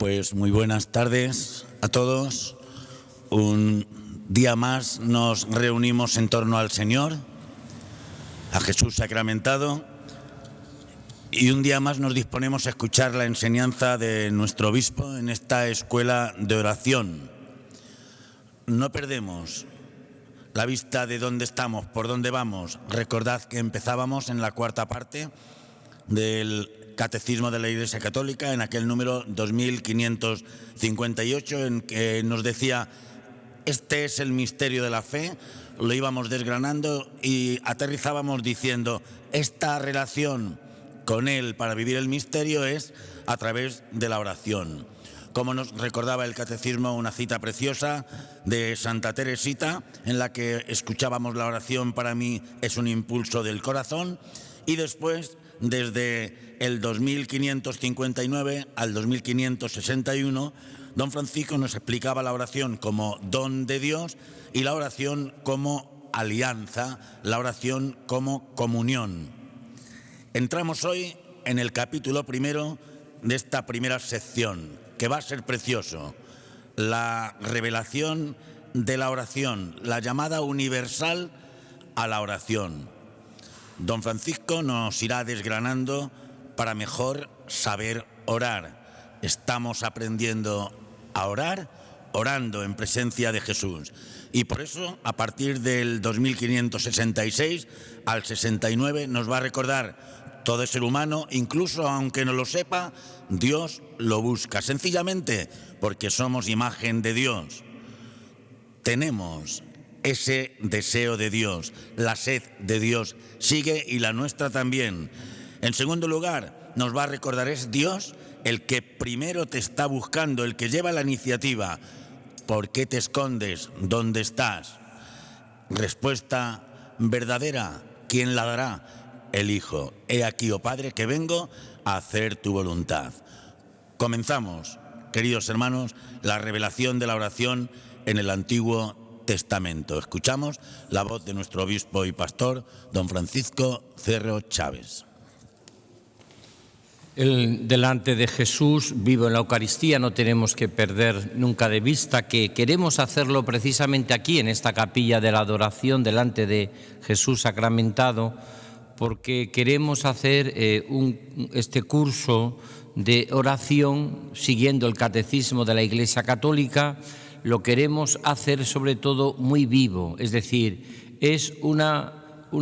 Pues muy buenas tardes a todos. Un día más nos reunimos en torno al Señor, a Jesús sacramentado, y un día más nos disponemos a escuchar la enseñanza de nuestro obispo en esta escuela de oración. No perdemos la vista de dónde estamos, por dónde vamos. Recordad que empezábamos en la cuarta parte del Catecismo de la Iglesia Católica, en aquel número 2558, en que nos decía: este es el misterio de la fe. Lo íbamos desgranando y aterrizábamos diciendo: esta relación con Él para vivir el misterio es a través de la oración. Como nos recordaba el Catecismo, una cita preciosa de Santa Teresita, en la que escuchábamos: la oración para mí es un impulso del corazón. Y después, desde el 2559 al 2561, don Francisco nos explicaba la oración como don de Dios y la oración como alianza, la oración como comunión. Entramos hoy en el capítulo primero de esta primera sección, que va a ser precioso: la revelación de la oración, la llamada universal a la oración. Don Francisco nos irá desgranando para mejor saber orar. Estamos aprendiendo a orar, orando en presencia de Jesús. Y por eso, a partir del 2566 al 69, nos va a recordar: todo ser humano, incluso aunque no lo sepa, Dios lo busca, sencillamente porque somos imagen de Dios. Tenemos ese deseo de Dios, la sed de Dios sigue, y la nuestra también. En segundo lugar, nos va a recordar: es Dios el que primero te está buscando, el que lleva la iniciativa. ¿Por qué te escondes? ¿Dónde estás? Respuesta verdadera: ¿quién la dará? El Hijo. He aquí, oh Padre, que vengo a hacer tu voluntad. Comenzamos, queridos hermanos, la revelación de la oración en el Antiguo Testamento. Escuchamos la voz de nuestro obispo y pastor, don Francisco Cerro Chávez. Delante de Jesús, vivo en la Eucaristía, no tenemos que perder nunca de vista que queremos hacerlo precisamente aquí, en esta capilla de la adoración, delante de Jesús sacramentado, porque queremos hacer este curso de oración siguiendo el Catecismo de la Iglesia Católica. Lo queremos hacer sobre todo muy vivo, es decir, es una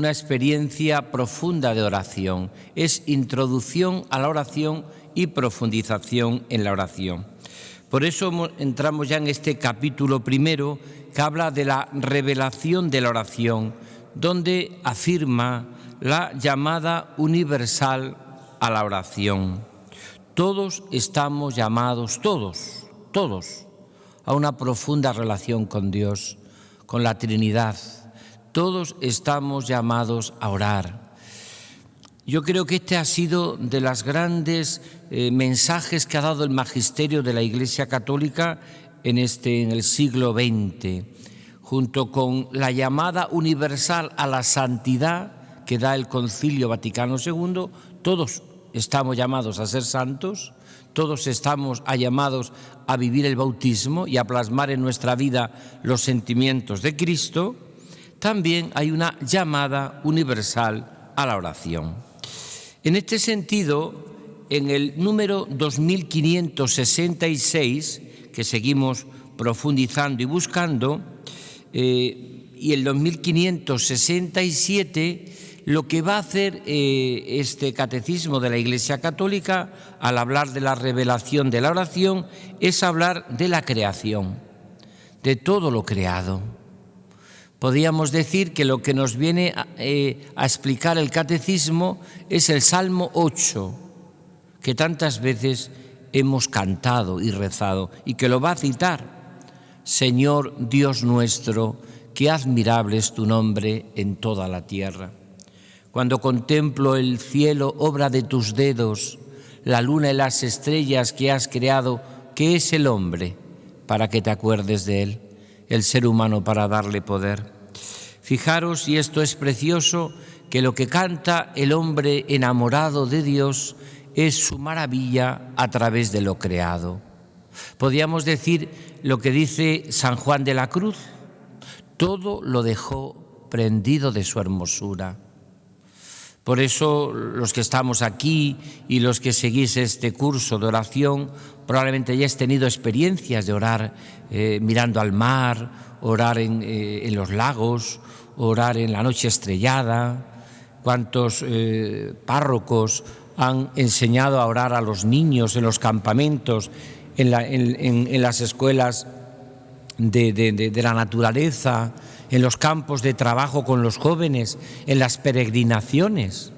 experiencia profunda de oración, es introducción a la oración y profundización en la oración. Por eso entramos ya en este capítulo primero, que habla de la revelación de la oración, donde afirma la llamada universal a la oración. Todos estamos llamados, todos, a una profunda relación con Dios, con la Trinidad. Todos estamos llamados a orar. Yo creo que este ha sido de los grandes mensajes que ha dado el magisterio de la Iglesia Católica en el siglo XX, junto con la llamada universal a la santidad que da el Concilio Vaticano II. Todos estamos llamados a ser santos. Todos estamos llamados a vivir el bautismo y a plasmar en nuestra vida los sentimientos de Cristo. También hay una llamada universal a la oración. En este sentido, en el número 2566, que seguimos profundizando y buscando, y el 2567, lo que va a hacer este Catecismo de la Iglesia Católica, al hablar de la revelación de la oración, es hablar de la creación, de todo lo creado. Podríamos decir que lo que nos viene a explicar el Catecismo es el Salmo 8, que tantas veces hemos cantado y rezado, y que lo va a citar: Señor Dios nuestro, qué admirable es tu nombre en toda la tierra. Cuando contemplo el cielo, obra de tus dedos, la luna y las estrellas que has creado, ¿qué es el hombre para que te acuerdes de él? El ser humano para darle poder. Fijaros, y esto es precioso, que lo que canta el hombre enamorado de Dios es su maravilla a través de lo creado. Podríamos decir lo que dice San Juan de la Cruz: todo lo dejó prendido de su hermosura. Por eso los que estamos aquí y los que seguís este curso de oración, probablemente hayáis tenido experiencias de orar mirando al mar, orar en los lagos, orar en la noche estrellada. ¿Cuántos párrocos han enseñado a orar a los niños en los campamentos, en las escuelas de la naturaleza, en los campos de trabajo con los jóvenes, en las peregrinaciones?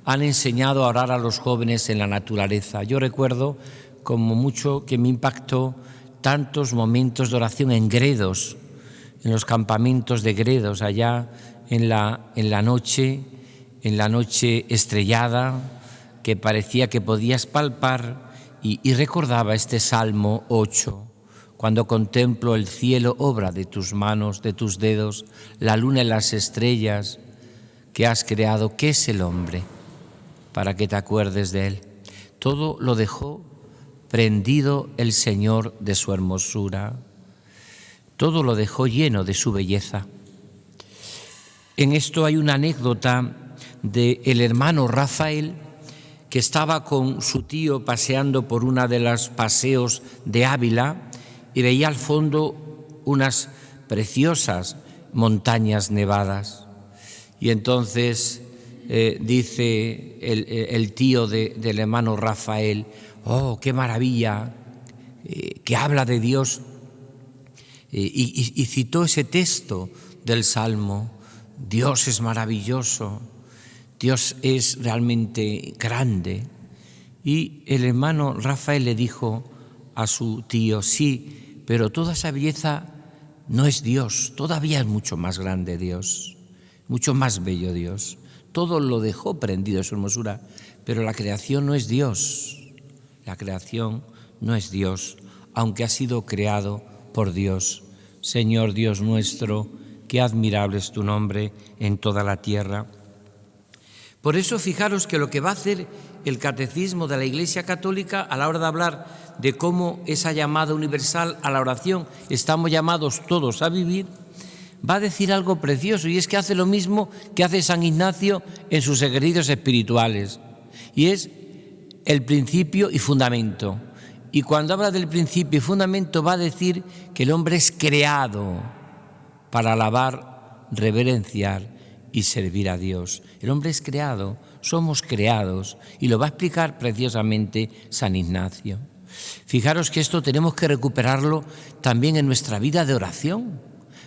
Han enseñado a orar a los jóvenes en la naturaleza. Yo recuerdo como mucho que me impactó tantos momentos de oración en Gredos, en los campamentos de Gredos, allá en la noche estrellada, que parecía que podías palpar, y recordaba este Salmo 8. Cuando contemplo el cielo, obra de tus manos, de tus dedos, la luna y las estrellas que has creado, ¿qué es el hombre para que te acuerdes de él? Todo lo dejó prendido el Señor de su hermosura. Todo lo dejó lleno de su belleza. En esto hay una anécdota del hermano Rafael, que estaba con su tío paseando por una de los paseos de Ávila, y veía al fondo unas preciosas montañas nevadas. Y entonces dice el tío del hermano Rafael: ¡oh, qué maravilla! Que habla de Dios. Y citó ese texto del Salmo: Dios es maravilloso, Dios es realmente grande. Y el hermano Rafael le dijo a su tío: sí, pero toda esa belleza no es Dios, todavía es mucho más grande Dios, mucho más bello Dios. Todo lo dejó prendido de su hermosura, pero la creación no es Dios, la creación no es Dios, aunque ha sido creado por Dios. Señor Dios nuestro, qué admirable es tu nombre en toda la tierra. Por eso fijaros que lo que va a hacer el Catecismo de la Iglesia Católica a la hora de hablar de cómo esa llamada universal a la oración estamos llamados todos a vivir, va a decir algo precioso, y es que hace lo mismo que hace San Ignacio en sus ejercicios espirituales, y es el principio y fundamento. Y cuando habla del principio y fundamento va a decir que el hombre es creado para alabar, reverenciar y servir a Dios. El hombre es creado, somos creados, y lo va a explicar preciosamente San Ignacio. Fijaros que esto tenemos que recuperarlo también en nuestra vida de oración,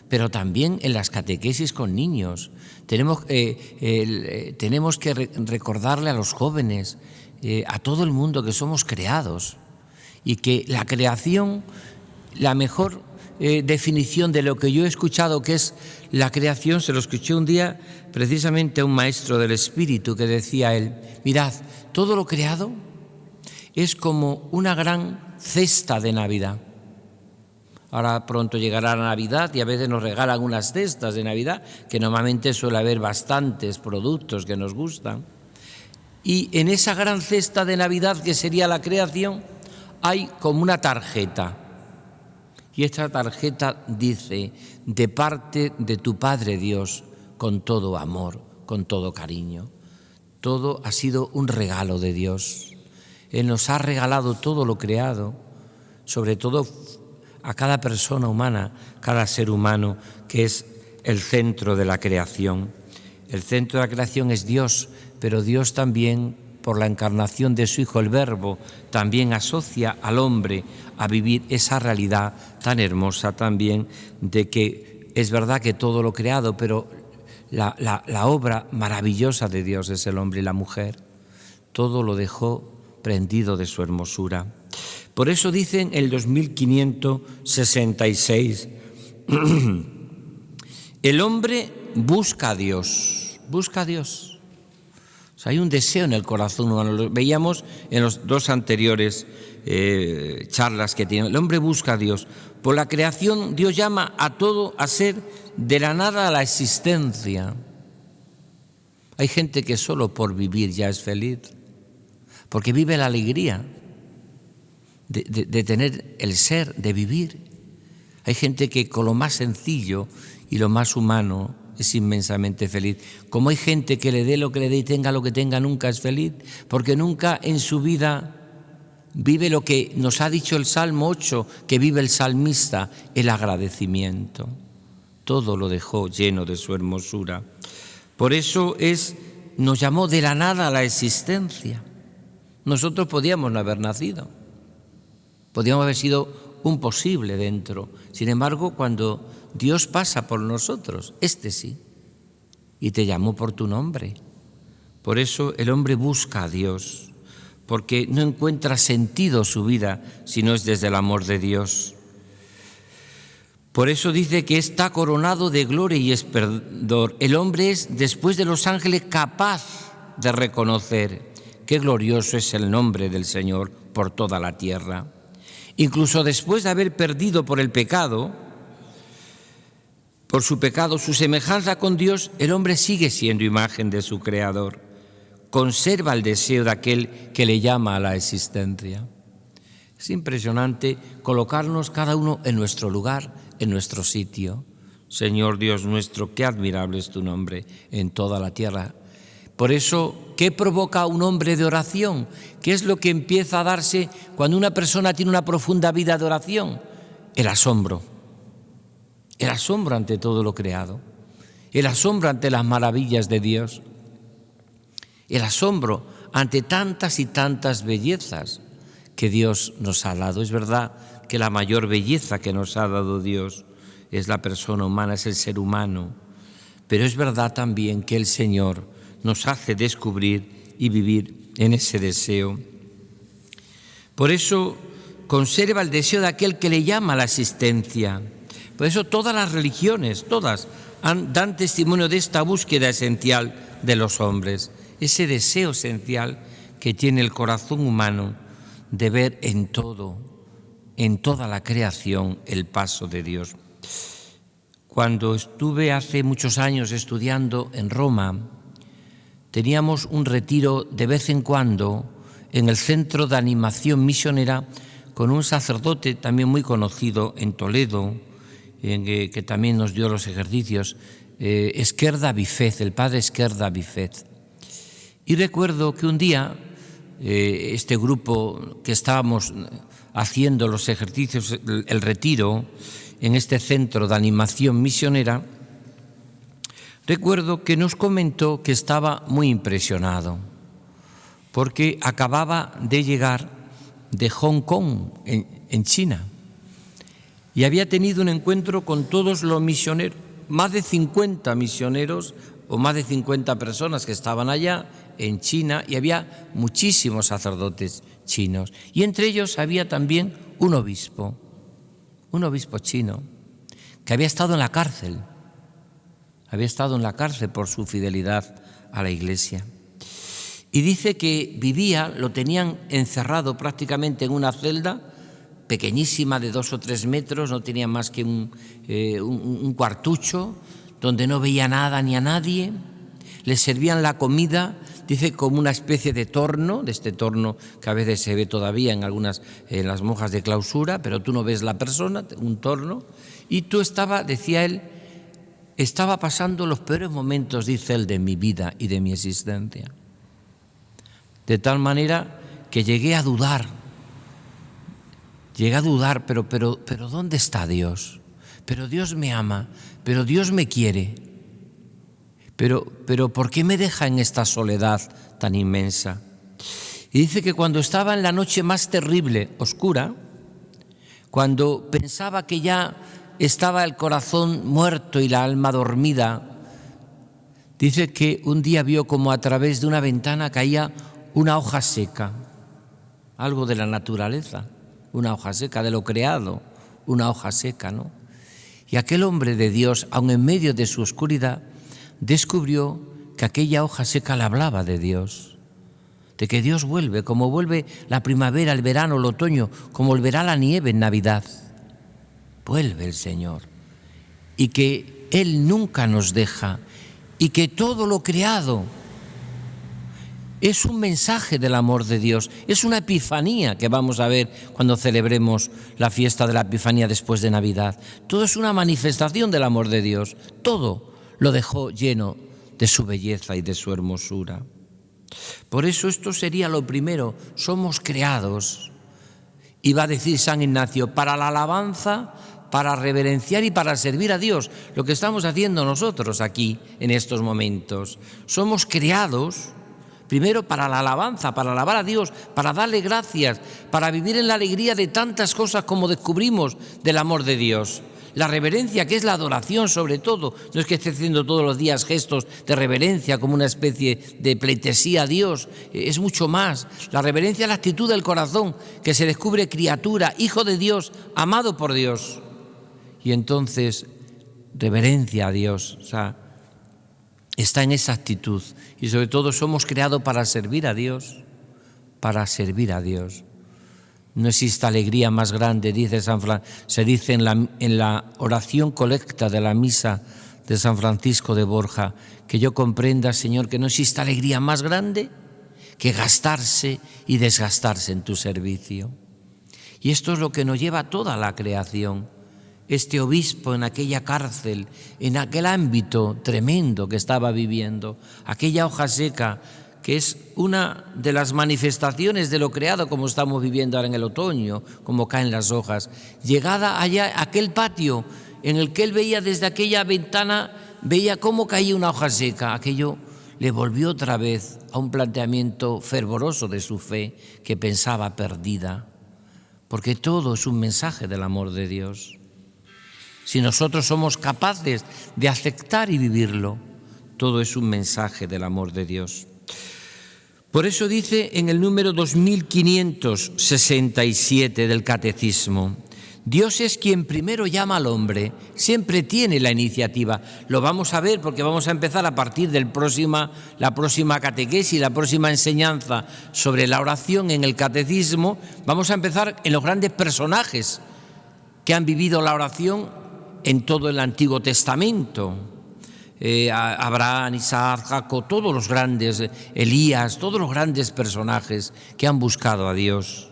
pero también en las catequesis con niños. Tenemos que recordarle a los jóvenes, a todo el mundo, que somos creados y que la creación, la mejor definición de lo que yo he escuchado que es la creación, se lo escuché un día precisamente a un maestro del espíritu que decía él: mirad, todo lo creado es como una gran cesta de Navidad. Ahora pronto llegará la Navidad y a veces nos regalan unas cestas de Navidad, que normalmente suele haber bastantes productos que nos gustan. Y en esa gran cesta de Navidad, que sería la creación, hay como una tarjeta. Y esta tarjeta dice: de parte de tu Padre Dios, con todo amor, con todo cariño. Todo ha sido un regalo de Dios. Él nos ha regalado todo lo creado, sobre todo a cada persona humana, cada ser humano, que es el centro de la creación. El centro de la creación es Dios, pero Dios también, por la encarnación de su Hijo, el Verbo, también asocia al hombre a vivir esa realidad tan hermosa también de que es verdad que todo lo creado, pero la obra maravillosa de Dios es el hombre y la mujer. Todo lo dejó prendido de su hermosura. Por eso dicen el 2566, el hombre busca a Dios, busca a Dios. O sea, hay un deseo en el corazón humano, lo veíamos en los dos anteriores charlas que tiene. El hombre busca a Dios. Por la creación Dios llama a todo a ser de la nada a la existencia. Hay gente que solo por vivir ya es feliz, porque vive la alegría. de tener el ser, de vivir. Hay gente que con lo más sencillo y lo más humano es inmensamente feliz. Como hay gente que le dé lo que le dé y tenga lo que tenga, nunca es feliz, porque nunca en su vida vive lo que nos ha dicho el Salmo 8, que vive el salmista, el agradecimiento. Todo lo dejó lleno de su hermosura. Por eso nos llamó de la nada a la existencia. Nosotros podíamos no haber nacido, podíamos haber sido un posible dentro. Sin embargo, cuando Dios pasa por nosotros, sí, y te llamó por tu nombre. Por eso el hombre busca a Dios, porque no encuentra sentido su vida si no es desde el amor de Dios. Por eso dice que está coronado de gloria y esplendor. El hombre es, después de los ángeles, capaz de reconocer qué glorioso es el nombre del Señor por toda la tierra. Incluso después de haber perdido por su pecado, su semejanza con Dios, el hombre sigue siendo imagen de su Creador. Conserva el deseo de aquel que le llama a la existencia. Es impresionante colocarnos cada uno en nuestro lugar, en nuestro sitio. Señor Dios nuestro, qué admirable es tu nombre en toda la tierra. Por eso, ¿qué provoca un hombre de oración? ¿Qué es lo que empieza a darse cuando una persona tiene una profunda vida de oración? El asombro ante todo lo creado, el asombro ante las maravillas de Dios, el asombro ante tantas y tantas bellezas que Dios nos ha dado. Es verdad que la mayor belleza que nos ha dado Dios es la persona humana, es el ser humano, pero es verdad también que el Señor nos hace descubrir y vivir en ese deseo. Por eso conserva el deseo de aquel que le llama a la existencia. Por eso todas las religiones, todas, dan testimonio de esta búsqueda esencial de los hombres, ese deseo esencial que tiene el corazón humano de ver en todo, en toda la creación, el paso de Dios. Cuando estuve hace muchos años estudiando en Roma, teníamos un retiro de vez en cuando en el Centro de Animación Misionera con un sacerdote también muy conocido en Toledo, que también nos dio los ejercicios, Esquerda Bifez, el padre Esquerda Bifez. Y recuerdo que un día este grupo que estábamos haciendo los ejercicios, el retiro, en este Centro de Animación Misionera, recuerdo que nos comentó que estaba muy impresionado porque acababa de llegar de Hong Kong, en China, y había tenido un encuentro con todos los misioneros, más de 50 misioneros o más de 50 personas que estaban allá en China, y había muchísimos sacerdotes chinos. Y entre ellos había también un obispo chino, que había estado en la cárcel. Había estado en la cárcel por su fidelidad a la Iglesia. Y dice que vivía, lo tenían encerrado prácticamente en una celda pequeñísima de 2 o 3 metros, no tenía más que un cuartucho, donde no veía nada ni a nadie. Le servían la comida, dice, como una especie de torno, de este torno que a veces se ve todavía en las monjas de clausura, pero tú no ves la persona, un torno. Y decía él, estaba pasando los peores momentos, dice él, de mi vida y de mi existencia. De tal manera que llegué a dudar, pero ¿dónde está Dios? Pero Dios me ama, pero Dios me quiere. Pero ¿por qué me deja en esta soledad tan inmensa? Y dice que cuando estaba en la noche más terrible, oscura, cuando pensaba que ya estaba el corazón muerto y la alma dormida, dice que un día vio como a través de una ventana caía una hoja seca, algo de la naturaleza, una hoja seca, de lo creado, una hoja seca, ¿no? Y aquel hombre de Dios, aun en medio de su oscuridad, descubrió que aquella hoja seca le hablaba de Dios, de que Dios vuelve, como vuelve la primavera, el verano, el otoño, como volverá la nieve en Navidad. Vuelve el Señor, y que Él nunca nos deja, y que todo lo creado Es un mensaje del amor de Dios, es una epifanía que vamos a ver cuando celebremos la fiesta de la Epifanía después de Navidad. Todo es una manifestación del amor de Dios, todo lo dejó lleno de su belleza y de su hermosura. Por eso esto sería lo primero, somos creados, y va a decir San Ignacio, para la alabanza, para reverenciar y para servir a Dios, lo que estamos haciendo nosotros aquí en estos momentos. Somos creados primero para la alabanza, para alabar a Dios, para darle gracias, para vivir en la alegría de tantas cosas como descubrimos del amor de Dios. La reverencia, que es la adoración sobre todo, no es que esté haciendo todos los días gestos de reverencia como una especie de pleitesía a Dios, es mucho más. La reverencia es la actitud del corazón, que se descubre criatura, hijo de Dios, amado por Dios. Y entonces, reverencia a Dios, o sea, está en esa actitud. Y sobre todo somos creados para servir a Dios, para servir a Dios. No existe alegría más grande, se dice en la oración colecta de la misa de San Francisco de Borja, que yo comprenda, Señor, que no existe alegría más grande que gastarse y desgastarse en tu servicio. Y esto es lo que nos lleva a toda la creación. Este obispo en aquella cárcel, en aquel ámbito tremendo que estaba viviendo, aquella hoja seca, que es una de las manifestaciones de lo creado, como estamos viviendo ahora en el otoño, como caen las hojas. Llegada allá, aquel patio en el que él veía desde aquella ventana, veía cómo caía una hoja seca. Aquello le volvió otra vez a un planteamiento fervoroso de su fe que pensaba perdida, porque todo es un mensaje del amor de Dios. Si nosotros somos capaces de aceptar y vivirlo, todo es un mensaje del amor de Dios. Por eso dice en el número 2567 del Catecismo, Dios es quien primero llama al hombre, siempre tiene la iniciativa. Lo vamos a ver porque vamos a empezar a partir de la próxima catequesis, la próxima enseñanza sobre la oración en el Catecismo. Vamos a empezar en los grandes personajes que han vivido la oración en todo el Antiguo Testamento. Abraham, Isaac, Jacob, todos los grandes, Elías, todos los grandes personajes que han buscado a Dios.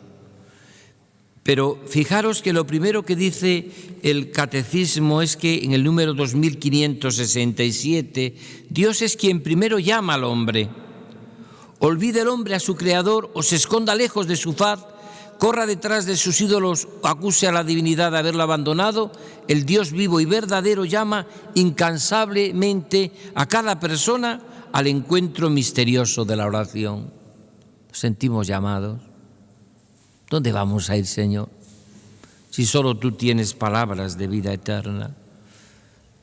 Pero fijaros que lo primero que dice el Catecismo es que en el número 2567, Dios es quien primero llama al hombre. Olvide el hombre a su Creador o se esconda lejos de su faz, corra detrás de sus ídolos o acuse a la divinidad de haberlo abandonado, el Dios vivo y verdadero llama incansablemente a cada persona al encuentro misterioso de la oración. Nos sentimos llamados. ¿Dónde vamos a ir, Señor? Si solo tú tienes palabras de vida eterna.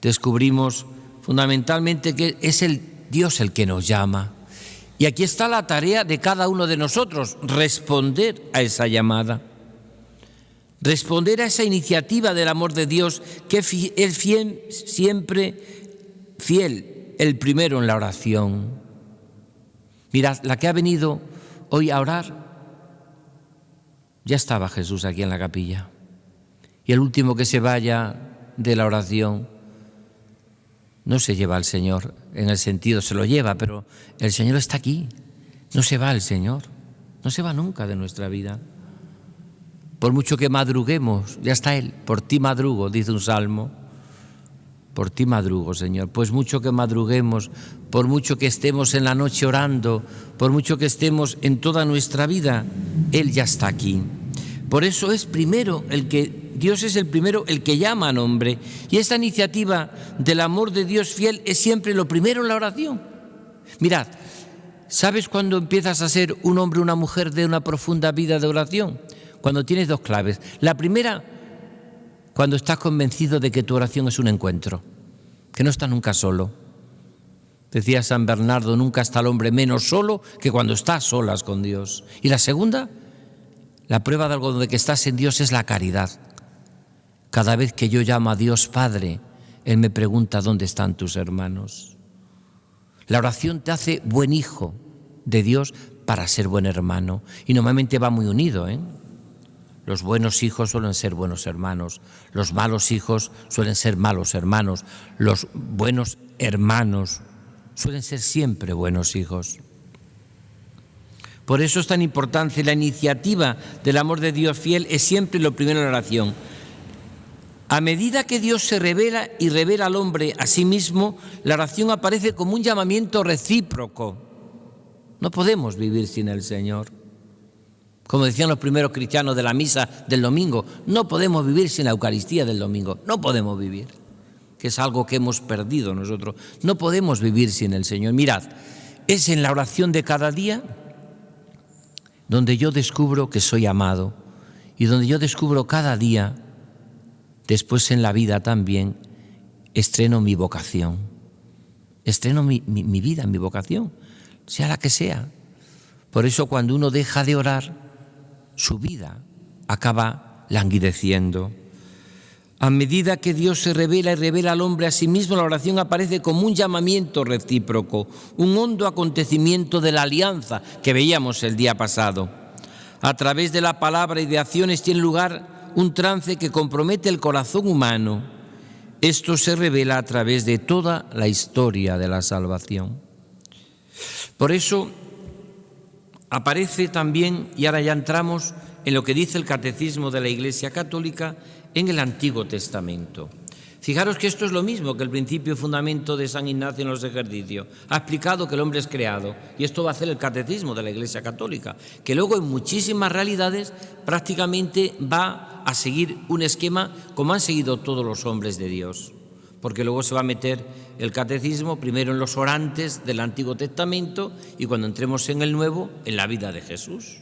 Descubrimos fundamentalmente que es el Dios el que nos llama. Y aquí está la tarea de cada uno de nosotros, responder a esa llamada, responder a esa iniciativa del amor de Dios, que es siempre fiel, el primero en la oración. Mirad, la que ha venido hoy a orar, ya estaba Jesús aquí en la capilla. Y el último que se vaya de la oración, no se lleva al Señor, en el sentido se lo lleva, pero el Señor está aquí, no se va el Señor, no se va nunca de nuestra vida. Por mucho que madruguemos, ya está Él, por ti madrugo, dice un salmo, por ti madrugo, Señor. Pues mucho que madruguemos, por mucho que estemos en la noche orando, por mucho que estemos en toda nuestra vida, Él ya está aquí. Por eso es primero Dios es el primero el que llama al hombre. Y esta iniciativa del amor de Dios fiel es siempre lo primero en la oración. Mirad, ¿sabes cuándo empiezas a ser un hombre o una mujer de una profunda vida de oración? Cuando tienes dos claves. La primera, cuando estás convencido de que tu oración es un encuentro, que no estás nunca solo. Decía San Bernardo, nunca está el hombre menos solo que cuando está a solas con Dios. Y la segunda, la prueba de algo de que estás en Dios es la caridad. Cada vez que yo llamo a Dios Padre, Él me pregunta dónde están tus hermanos. La oración te hace buen hijo de Dios para ser buen hermano. Y normalmente va muy unido, Los buenos hijos suelen ser buenos hermanos. Los malos hijos suelen ser malos hermanos. Los buenos hermanos suelen ser siempre buenos hijos. Por eso es tan importante la iniciativa del amor de Dios fiel, es siempre lo primero en la oración. A medida que Dios se revela y revela al hombre a sí mismo, la oración aparece como un llamamiento recíproco. No podemos vivir sin el Señor. Como decían los primeros cristianos de la misa del domingo, no podemos vivir sin la Eucaristía del domingo. No podemos vivir, que es algo que hemos perdido nosotros. No podemos vivir sin el Señor. Mirad, es en la oración de cada día donde yo descubro que soy amado y donde yo descubro cada día, después en la vida también, estreno mi vocación. Estreno mi vida, mi vocación, sea la que sea. Por eso cuando uno deja de orar, su vida acaba languideciendo. A medida que Dios se revela y revela al hombre a sí mismo, la oración aparece como un llamamiento recíproco, un hondo acontecimiento de la alianza que veíamos el día pasado. A través de la palabra y de acciones tiene lugar un trance que compromete el corazón humano. Esto se revela a través de toda la historia de la salvación. Por eso aparece también, y ahora ya entramos en lo que dice el Catecismo de la Iglesia Católica, en el Antiguo Testamento. Fijaros que esto es lo mismo que el principio y fundamento de San Ignacio en los ejercicios. Ha explicado que el hombre es creado, y esto va a hacer el Catecismo de la Iglesia Católica, que luego en muchísimas realidades prácticamente va a seguir un esquema como han seguido todos los hombres de Dios, porque luego se va a meter el Catecismo primero en los orantes del Antiguo Testamento y cuando entremos en el Nuevo, en la vida de Jesús.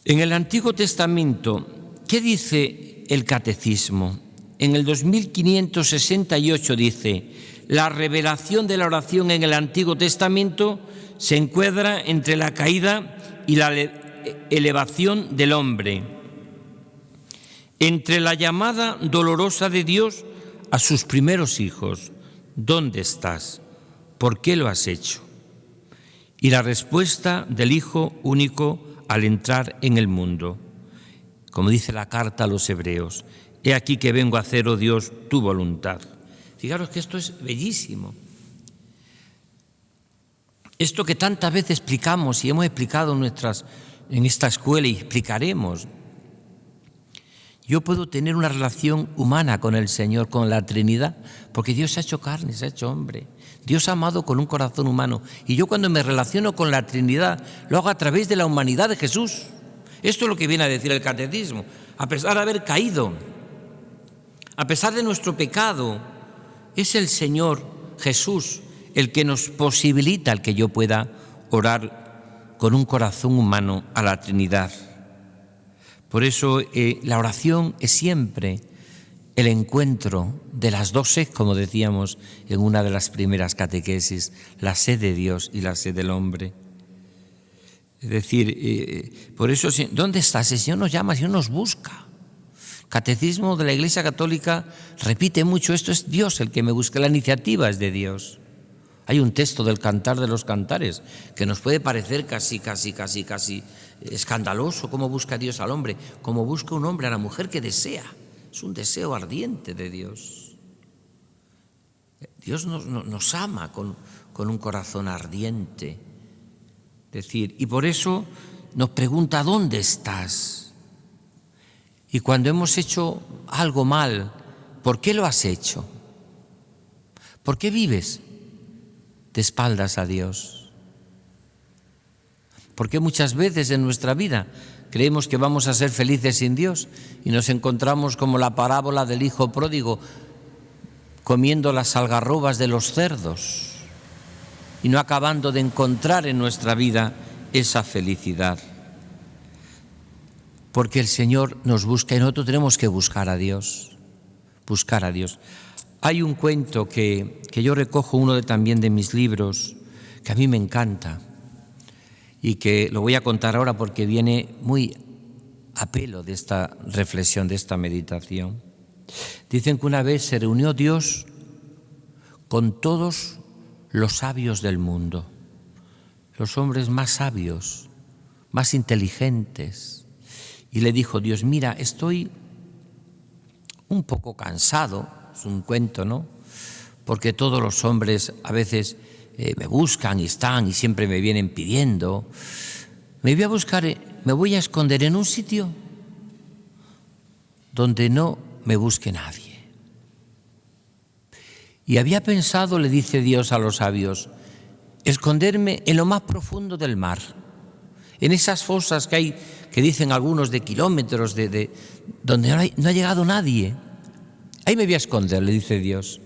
En el Antiguo Testamento, ¿qué dice el Catecismo? En el 2568 dice: la revelación de la oración en el Antiguo Testamento se encuadra entre la caída y la elevación del hombre, entre la llamada dolorosa de Dios a sus primeros hijos: ¿dónde estás? ¿Por qué lo has hecho? Y la respuesta del Hijo único al entrar en el mundo. Como dice la carta a los Hebreos: he aquí que vengo a hacer, oh Dios, tu voluntad. Fijaros que esto es bellísimo. Esto que tantas veces explicamos y hemos explicado en esta escuela y explicaremos. Yo puedo tener una relación humana con el Señor, con la Trinidad, porque Dios se ha hecho carne, se ha hecho hombre. Dios ha amado con un corazón humano. Y yo cuando me relaciono con la Trinidad, lo hago a través de la humanidad de Jesús. Esto es lo que viene a decir el Catecismo. A pesar de haber caído, a pesar de nuestro pecado, es el Señor Jesús el que nos posibilita el que yo pueda orar con un corazón humano a la Trinidad. Por eso la oración es siempre el encuentro de las dos sed, como decíamos en una de las primeras catequesis, la sed de Dios y la sed del hombre. Es decir, por eso, ¿dónde estás? El Señor nos llama, el Señor nos busca. Catecismo de la Iglesia Católica repite mucho esto: es Dios el que me busca, la iniciativa es de Dios. Hay un texto del Cantar de los Cantares que nos puede parecer casi escandaloso, cómo busca Dios al hombre, cómo busca un hombre a la mujer que desea. Es un deseo ardiente de Dios. Dios nos ama con un corazón ardiente. Es decir, y por eso nos pregunta: ¿dónde estás? Y cuando hemos hecho algo mal, ¿por qué lo has hecho? ¿Por qué vives de espaldas a Dios? Porque muchas veces en nuestra vida creemos que vamos a ser felices sin Dios y nos encontramos como la parábola del hijo pródigo comiendo las algarrobas de los cerdos y no acabando de encontrar en nuestra vida esa felicidad. Porque el Señor nos busca y nosotros tenemos que buscar a Dios. Buscar a Dios. Hay un cuento que yo recojo, también de mis libros, que a mí me encanta y que lo voy a contar ahora porque viene muy a pelo de esta reflexión, de esta meditación. Dicen que una vez se reunió Dios con todos los sabios del mundo, los hombres más sabios, más inteligentes, y le dijo Dios: mira, estoy un poco cansado. Es un cuento, ¿no? Porque todos los hombres a veces me buscan y están y siempre me vienen pidiendo, me voy a esconder en un sitio donde no me busque nadie. Y había pensado, le dice Dios a los sabios, esconderme en lo más profundo del mar, en esas fosas que hay, que dicen algunos de kilómetros, donde no ha llegado nadie. Ahí me voy a esconder, le dice Dios.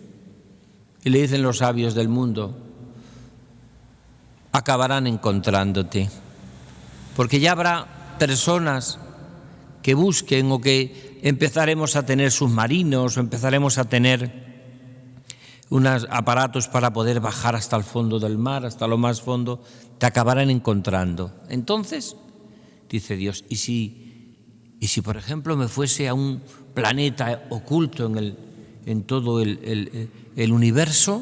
Y le dicen los sabios del mundo, acabarán encontrándote, porque ya habrá personas que busquen, o que empezaremos a tener submarinos, o empezaremos a tener unos aparatos para poder bajar hasta el fondo del mar, hasta lo más fondo, te acabarán encontrando. Entonces, dice Dios, ¿y si por ejemplo me fuese a un planeta oculto en todo el universo?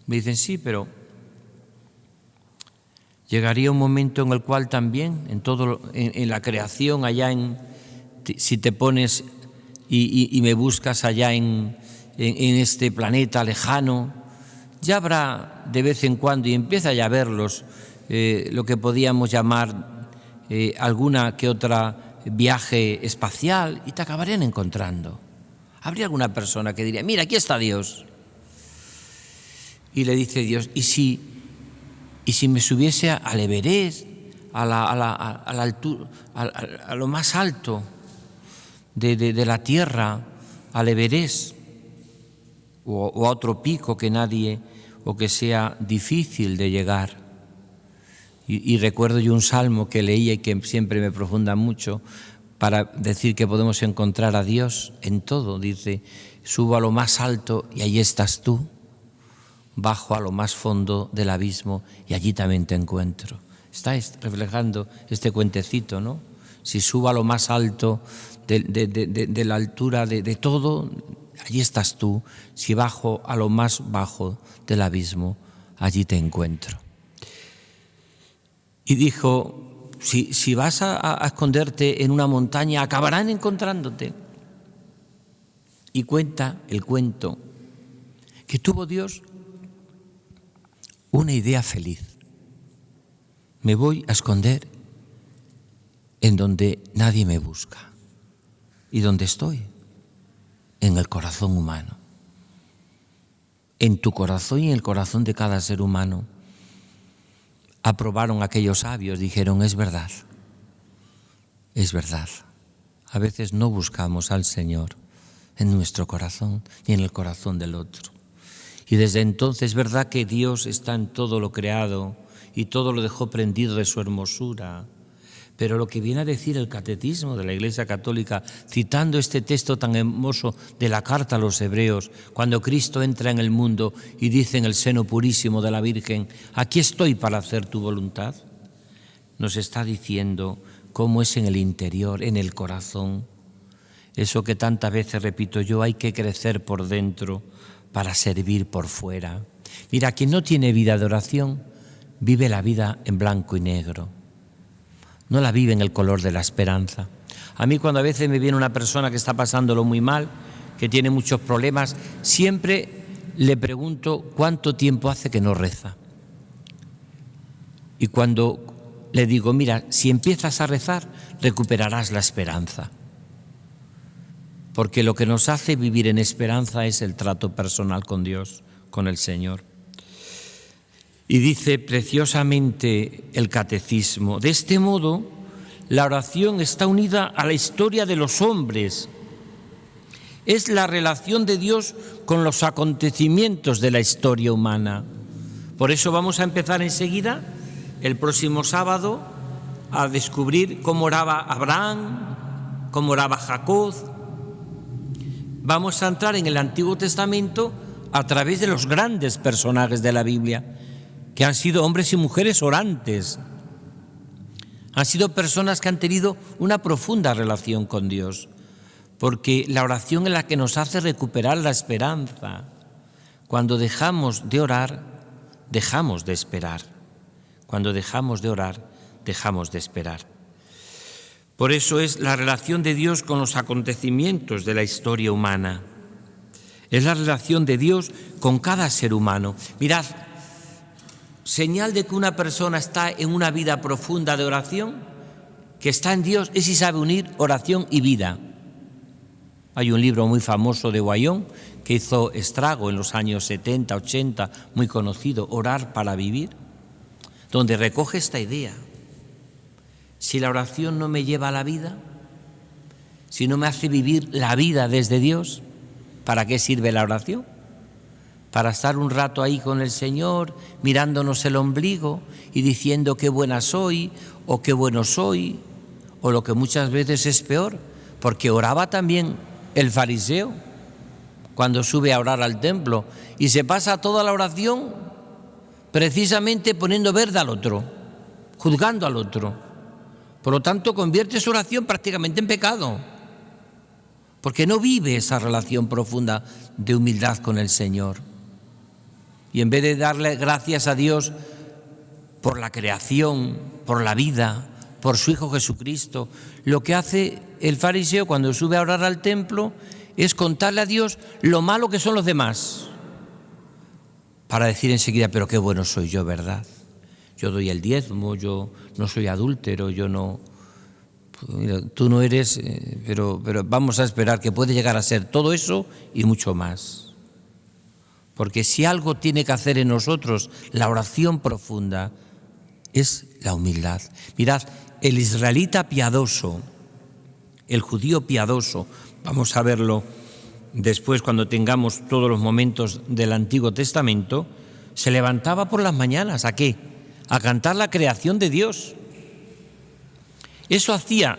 Me dicen, sí, pero llegaría un momento en el cual también, en la creación, allá si te pones y me buscas allá en este planeta lejano, ya habrá de vez en cuando, y empieza ya a verlos, lo que podíamos llamar alguna que otra viaje espacial, y te acabarían encontrando. Habría alguna persona que diría, mira, aquí está Dios. Y le dice Dios, ¿y si me subiese al Everest, a la altura, a lo más alto de la tierra, al Everest, o a otro pico que nadie, o que sea difícil de llegar? Y recuerdo yo un salmo que leía y que siempre me profunda mucho para decir que podemos encontrar a Dios en todo. Dice, subo a lo más alto y allí estás tú, bajo a lo más fondo del abismo y allí también te encuentro. Está reflejando este cuentecito, ¿no? Si subo a lo más alto de la altura de todo, allí estás tú. Si bajo a lo más bajo del abismo, allí te encuentro. Y dijo, si vas a esconderte en una montaña, acabarán encontrándote. Y cuenta el cuento que tuvo Dios una idea feliz. Me voy a esconder en donde nadie me busca. ¿Y dónde estoy? En el corazón humano. En tu corazón y en el corazón de cada ser humano. Aprobaron aquellos sabios, dijeron, es verdad. Es verdad. A veces no buscamos al Señor en nuestro corazón ni en el corazón del otro. Y desde entonces es verdad que Dios está en todo lo creado y todo lo dejó prendido de su hermosura. Pero lo que viene a decir el Catecismo de la Iglesia Católica, citando este texto tan hermoso de la carta a los Hebreos, cuando Cristo entra en el mundo y dice en el seno purísimo de la Virgen, aquí estoy para hacer tu voluntad, nos está diciendo cómo es en el interior, en el corazón. Eso que tantas veces repito yo, hay que crecer por dentro para servir por fuera. Mira, quien no tiene vida de oración, vive la vida en blanco y negro. No la vive en el color de la esperanza. A mí cuando a veces me viene una persona que está pasándolo muy mal, que tiene muchos problemas, siempre le pregunto cuánto tiempo hace que no reza. Y cuando le digo, mira, si empiezas a rezar, recuperarás la esperanza. Porque lo que nos hace vivir en esperanza es el trato personal con Dios, con el Señor. Y dice preciosamente el Catecismo, de este modo, la oración está unida a la historia de los hombres. Es la relación de Dios con los acontecimientos de la historia humana. Por eso vamos a empezar enseguida, el próximo sábado, a descubrir cómo oraba Abraham, cómo oraba Jacob. Vamos a entrar en el Antiguo Testamento a través de los grandes personajes de la Biblia, que han sido hombres y mujeres orantes. Han sido personas que han tenido una profunda relación con Dios, porque la oración es la que nos hace recuperar la esperanza. Cuando dejamos de orar, dejamos de esperar. Cuando dejamos de orar, dejamos de esperar. Por eso es la relación de Dios con los acontecimientos de la historia humana. Es la relación de Dios con cada ser humano. Mirad, señal de que una persona está en una vida profunda de oración, que está en Dios, es si sabe unir oración y vida. Hay un libro muy famoso de Wyon que hizo estrago en los años 70, 80, muy conocido, Orar para vivir, donde recoge esta idea. Si la oración no me lleva a la vida, si no me hace vivir la vida desde Dios, ¿para qué sirve la oración? Para estar un rato ahí con el Señor, mirándonos el ombligo y diciendo qué buena soy o qué bueno soy, o lo que muchas veces es peor, porque oraba también el fariseo cuando sube a orar al templo y se pasa toda la oración precisamente poniendo verde al otro, juzgando al otro. Por lo tanto, convierte su oración prácticamente en pecado, porque no vive esa relación profunda de humildad con el Señor. Y en vez de darle gracias a Dios por la creación, por la vida, por su Hijo Jesucristo, lo que hace el fariseo cuando sube a orar al templo es contarle a Dios lo malo que son los demás, para decir enseguida, pero qué bueno soy yo, ¿verdad? Yo doy el diezmo, yo no soy adúltero, yo no... Mira, tú no eres, pero vamos a esperar que puede llegar a ser todo eso y mucho más. Porque si algo tiene que hacer en nosotros la oración profunda, es la humildad. Mirad, el israelita piadoso, el judío piadoso, vamos a verlo después cuando tengamos todos los momentos del Antiguo Testamento, se levantaba por las mañanas, ¿a qué? A cantar la creación de Dios. Eso hacía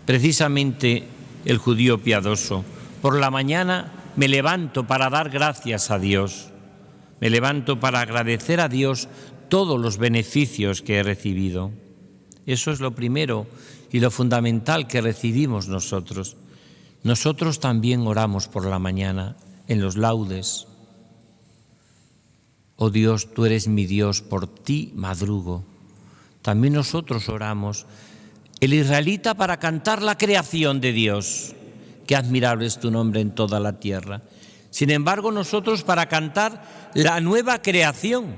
precisamente el judío piadoso. Por la mañana me levanto para dar gracias a Dios, me levanto para agradecer a Dios todos los beneficios que he recibido. Eso es lo primero y lo fundamental que recibimos nosotros. Nosotros también oramos por la mañana en los laudes. Oh Dios, tú eres mi Dios, por ti madrugo. También nosotros oramos. El israelita para cantar la creación de Dios. Qué admirable es tu nombre en toda la tierra. Sin embargo, nosotros para cantar la nueva creación.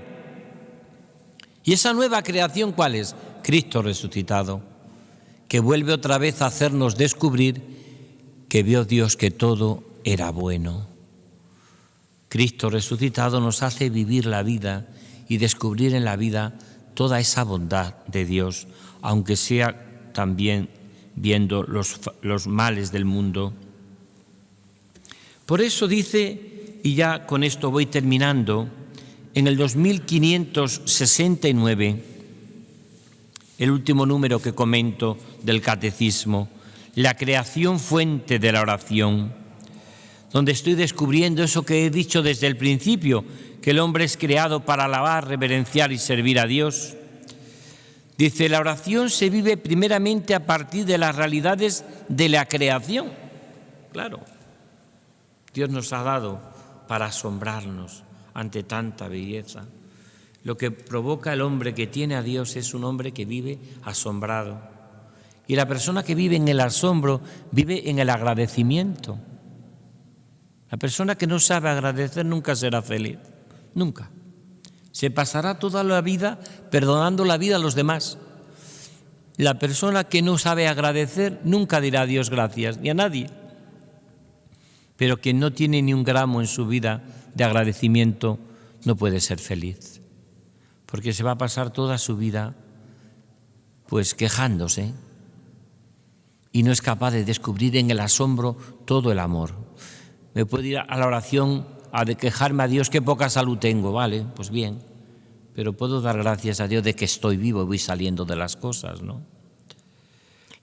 ¿Y esa nueva creación cuál es? Cristo resucitado, que vuelve otra vez a hacernos descubrir que vio Dios que todo era bueno. Cristo resucitado nos hace vivir la vida y descubrir en la vida toda esa bondad de Dios, aunque sea también viendo los males del mundo. Por eso dice, y ya con esto voy terminando, en el 2569, el último número que comento del Catecismo, la creación fuente de la oración, donde estoy descubriendo eso que he dicho desde el principio, que el hombre es creado para alabar, reverenciar y servir a Dios. Dice, la oración se vive primeramente a partir de las realidades de la creación. Claro, Dios nos ha dado para asombrarnos ante tanta belleza. Lo que provoca el hombre que tiene a Dios es un hombre que vive asombrado. Y la persona que vive en el asombro vive en el agradecimiento. La persona que no sabe agradecer nunca será feliz, nunca. Se pasará toda la vida perdonando la vida a los demás. La persona que no sabe agradecer nunca dirá a Dios gracias, ni a nadie. Pero quien no tiene ni un gramo en su vida de agradecimiento no puede ser feliz, porque se va a pasar toda su vida pues quejándose y no es capaz de descubrir en el asombro todo el amor. Me puedo ir a la oración a de quejarme a Dios, qué poca salud tengo, vale, pues bien, pero puedo dar gracias a Dios de que estoy vivo y voy saliendo de las cosas, ¿no?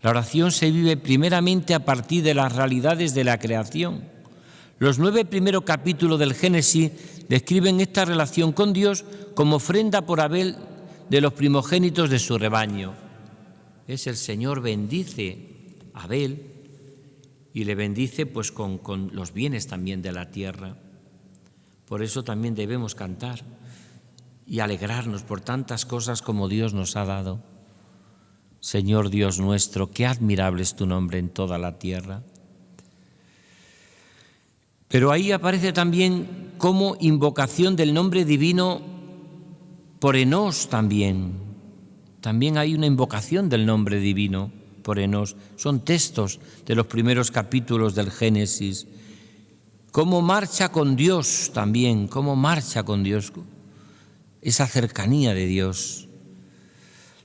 La oración se vive primeramente a partir de las realidades de la creación. Los 9 primeros capítulos del Génesis describen esta relación con Dios como ofrenda por Abel de los primogénitos de su rebaño. Es el Señor bendice a Abel y le bendice pues con los bienes también de la tierra. Por eso también debemos cantar y alegrarnos por tantas cosas como Dios nos ha dado. Señor Dios nuestro, qué admirable es tu nombre en toda la tierra. Pero ahí aparece también como invocación del nombre divino por Enós también. También hay una invocación del nombre divino por Enós. Son textos de los primeros capítulos del Génesis. Cómo marcha con Dios también, cómo marcha con Dios, esa cercanía de Dios.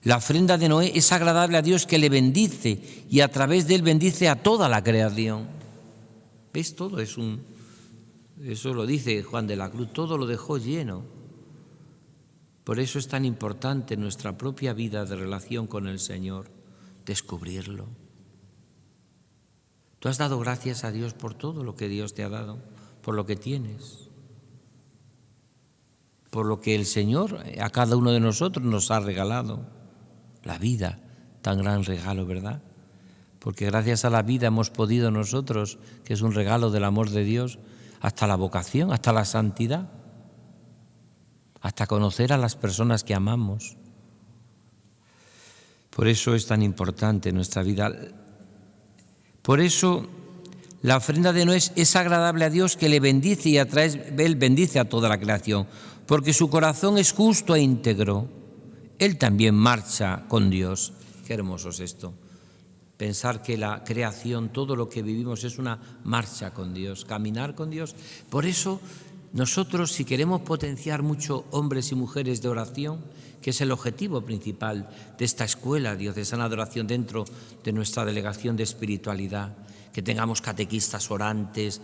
La ofrenda de Noé es agradable a Dios, que le bendice y a través de él bendice a toda la creación. ¿Ves? Todo es eso lo dice Juan de la Cruz, todo lo dejó lleno. Por eso es tan importante nuestra propia vida de relación con el Señor, descubrirlo. Tú has dado gracias a Dios por todo lo que Dios te ha dado, por lo que tienes, por lo que el Señor a cada uno de nosotros nos ha regalado. La vida, tan gran regalo, ¿verdad? Porque gracias a la vida hemos podido nosotros, que es un regalo del amor de Dios, hasta la vocación, hasta la santidad, hasta conocer a las personas que amamos. Por eso es tan importante nuestra vida. Por eso la ofrenda de Noé es agradable a Dios, que le bendice y a través de él bendice a toda la creación, porque su corazón es justo e íntegro. Él también marcha con Dios. Qué hermoso es esto. Pensar que la creación, todo lo que vivimos es una marcha con Dios, caminar con Dios. Por eso nosotros, si queremos potenciar mucho hombres y mujeres de oración, que es el objetivo principal de esta escuela diocesana de oración dentro de nuestra delegación de espiritualidad, que tengamos catequistas orantes,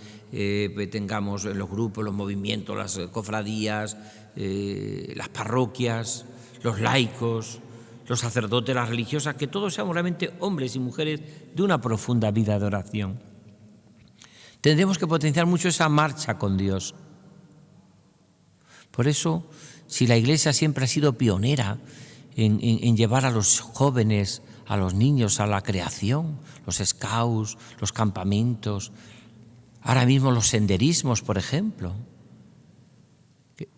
tengamos los grupos, los movimientos, las cofradías, las parroquias, los laicos, los sacerdotes, las religiosas, que todos seamos realmente hombres y mujeres de una profunda vida de oración. Tendremos que potenciar mucho esa marcha con Dios. Por eso, si la Iglesia siempre ha sido pionera en llevar a los jóvenes, a los niños a la creación, los scouts, los campamentos, ahora mismo los senderismos, por ejemplo,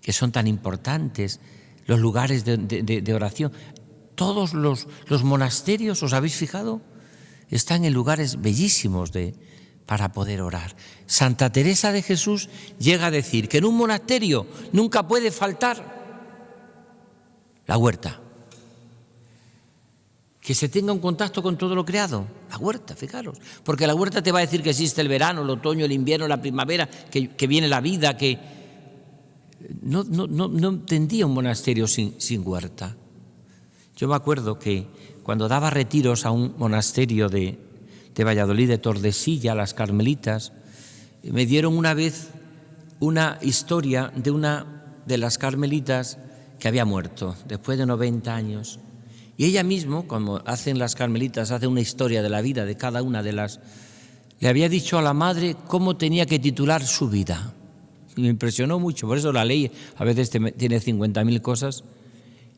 que son tan importantes, los lugares de oración. Todos los monasterios, ¿os habéis fijado? Están en lugares bellísimos para poder orar. Santa Teresa de Jesús llega a decir que en un monasterio nunca puede faltar la huerta. Que se tenga un contacto con todo lo creado. La huerta, fijaros. Porque la huerta te va a decir que existe el verano, el otoño, el invierno, la primavera, que viene la vida, que no entendía un monasterio sin huerta. Yo me acuerdo que cuando daba retiros a un monasterio de Valladolid, de Tordesillas, las Carmelitas, me dieron una vez una historia de una de las Carmelitas que había muerto después de 90 años. Y ella misma, como hacen las Carmelitas, hace una historia de la vida de cada una de las... Le había dicho a la madre cómo tenía que titular su vida. Y me impresionó mucho, por eso la ley a veces tiene 50.000 cosas.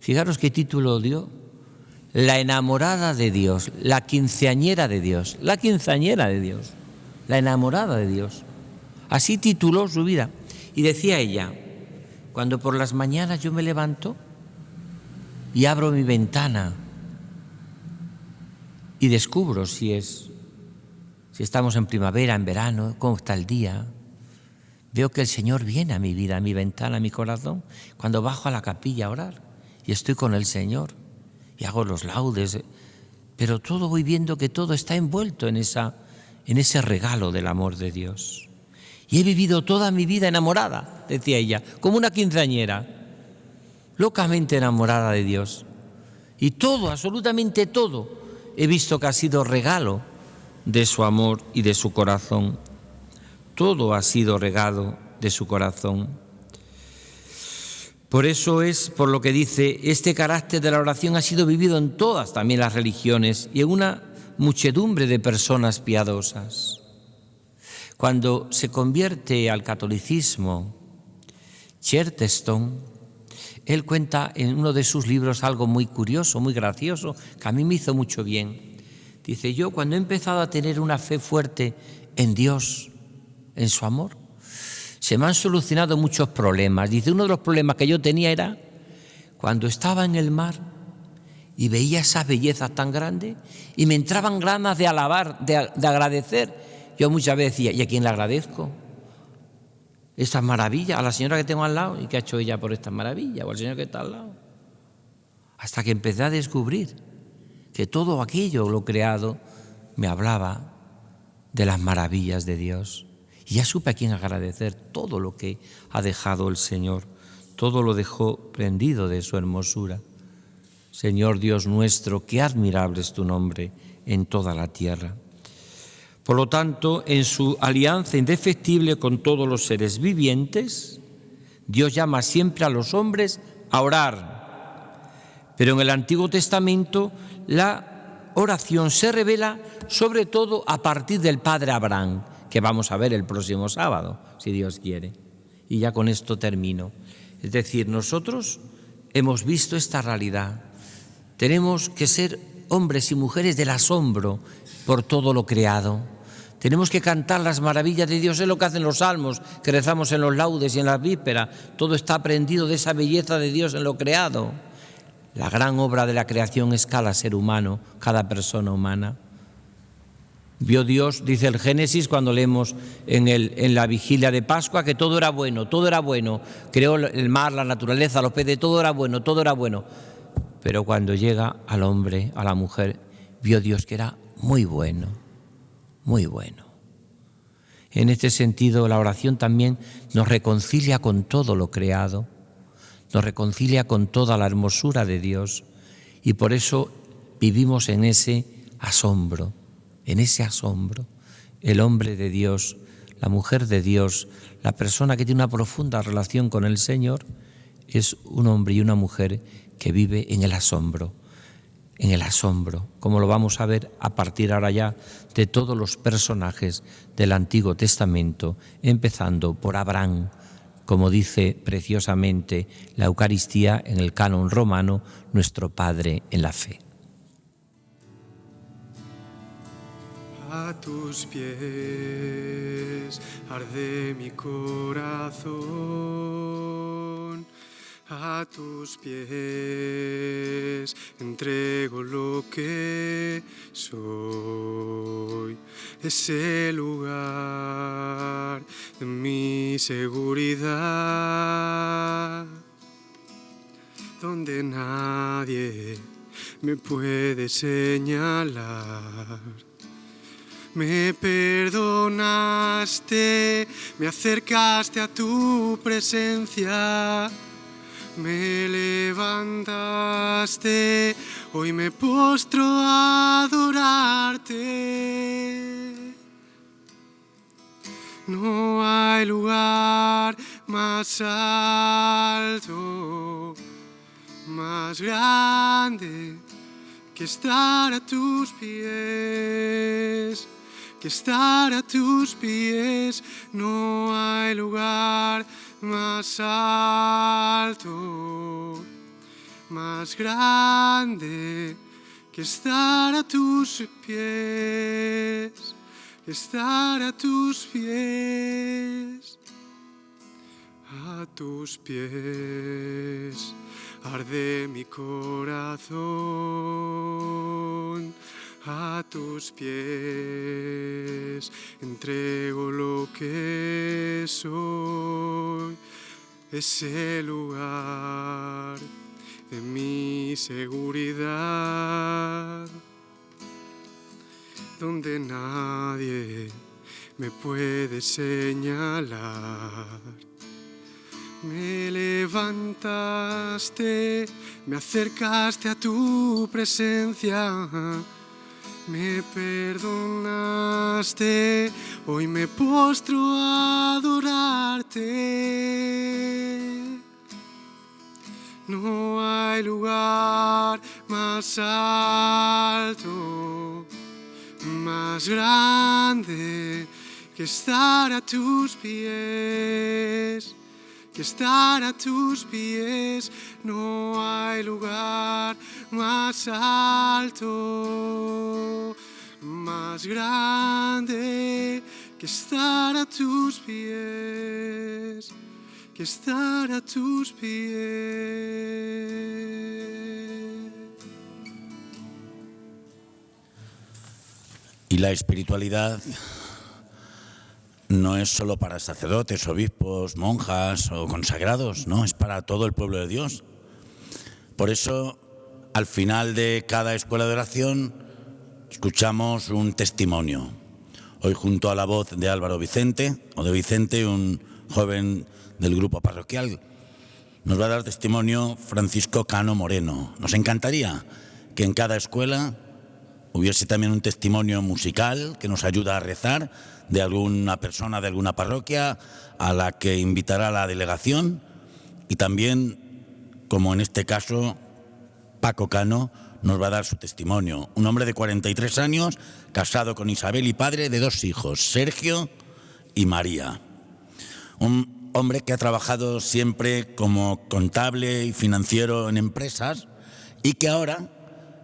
Fijaros qué título dio. La enamorada de Dios, la quinceañera de Dios, la quinceañera de Dios, la enamorada de Dios. Así tituló su vida. Y decía ella, cuando por las mañanas yo me levanto y abro mi ventana y descubro si estamos en primavera, en verano, cómo está el día, veo que el Señor viene a mi vida, a mi ventana, a mi corazón, cuando bajo a la capilla a orar y estoy con el Señor. Y hago los laudes, pero todo voy viendo que todo está envuelto en ese regalo del amor de Dios. Y he vivido toda mi vida enamorada, decía ella, como una quinceañera, locamente enamorada de Dios. Y todo, absolutamente todo, he visto que ha sido regalo de su amor y de su corazón. Todo ha sido regalo de su corazón. Por eso es por lo que dice, este carácter de la oración ha sido vivido en todas también las religiones y en una muchedumbre de personas piadosas. Cuando se convierte al catolicismo, Chesterton, él cuenta en uno de sus libros algo muy curioso, muy gracioso, que a mí me hizo mucho bien. Dice, yo cuando he empezado a tener una fe fuerte en Dios, en su amor, se me han solucionado muchos problemas. Dice, uno de los problemas que yo tenía era cuando estaba en el mar y veía esa belleza tan grande y me entraban ganas de alabar, de agradecer. Yo muchas veces decía, ¿y a quién le agradezco? estas maravillas, a la señora que tengo al lado, ¿y qué ha hecho ella por estas maravillas? O al señor que está al lado. Hasta que empecé a descubrir que todo aquello, lo creado, me hablaba de las maravillas de Dios. Y ya supe a quién agradecer todo lo que ha dejado el Señor. Todo lo dejó prendido de su hermosura. Señor Dios nuestro, qué admirable es tu nombre en toda la tierra. Por lo tanto, en su alianza indefectible con todos los seres vivientes, Dios llama siempre a los hombres a orar. Pero en el Antiguo Testamento la oración se revela sobre todo a partir del padre Abraham, que vamos a ver el próximo sábado, si Dios quiere. Y ya con esto termino. Es decir, nosotros hemos visto esta realidad. Tenemos que ser hombres y mujeres del asombro por todo lo creado. Tenemos que cantar las maravillas de Dios, es lo que hacen los salmos, que rezamos en los laudes y en las vísperas. Todo está aprendido de esa belleza de Dios en lo creado. La gran obra de la creación es cada ser humano, cada persona humana. Vio Dios, dice el Génesis, cuando leemos en la vigilia de Pascua, que todo era bueno, todo era bueno. Creó el mar, la naturaleza, los peces, todo era bueno, todo era bueno. Pero cuando llega al hombre, a la mujer, vio Dios que era muy bueno, muy bueno. En este sentido, la oración también nos reconcilia con todo lo creado, nos reconcilia con toda la hermosura de Dios y por eso vivimos en ese asombro, el hombre de Dios, la mujer de Dios, la persona que tiene una profunda relación con el Señor, es un hombre y una mujer que vive en el asombro, como lo vamos a ver a partir ahora ya de todos los personajes del Antiguo Testamento, empezando por Abraham, como dice preciosamente la Eucaristía en el canon romano, nuestro Padre en la fe. A tus pies arde mi corazón, a tus pies entrego lo que soy. Es el lugar de mi seguridad, donde nadie me puede señalar. Me perdonaste, me acercaste a tu presencia, me levantaste, hoy me postro a adorarte. No hay lugar más alto, más grande que estar a tus pies. Que estar a tus pies, no hay lugar más alto, más grande que estar a tus pies, que estar a tus pies, a tus pies arde mi corazón. A tus pies entrego lo que soy. Es el lugar de mi seguridad, donde nadie me puede señalar. Me levantaste, me acercaste a tu presencia. Me perdonaste, hoy me postro a adorarte. No hay lugar más alto, más grande que estar a tus pies. Que estar a tus pies, no hay lugar más alto, más grande que estar a tus pies, que estar a tus pies. Y la espiritualidad no es solo para sacerdotes, obispos, monjas o consagrados, no, es para todo el pueblo de Dios. Por eso, al final de cada escuela de oración, escuchamos un testimonio. Hoy, junto a la voz de Álvaro Vicente, un joven del grupo parroquial, nos va a dar testimonio Francisco Cano Moreno. Nos encantaría que en cada escuela hubiese también un testimonio musical que nos ayuda a rezar de alguna persona de alguna parroquia a la que invitará la delegación, y también, como en este caso, Paco Cano nos va a dar su testimonio. Un hombre de 43 años, casado con Isabel y padre de 2 hijos, Sergio y María. Un hombre que ha trabajado siempre como contable y financiero en empresas y que ahora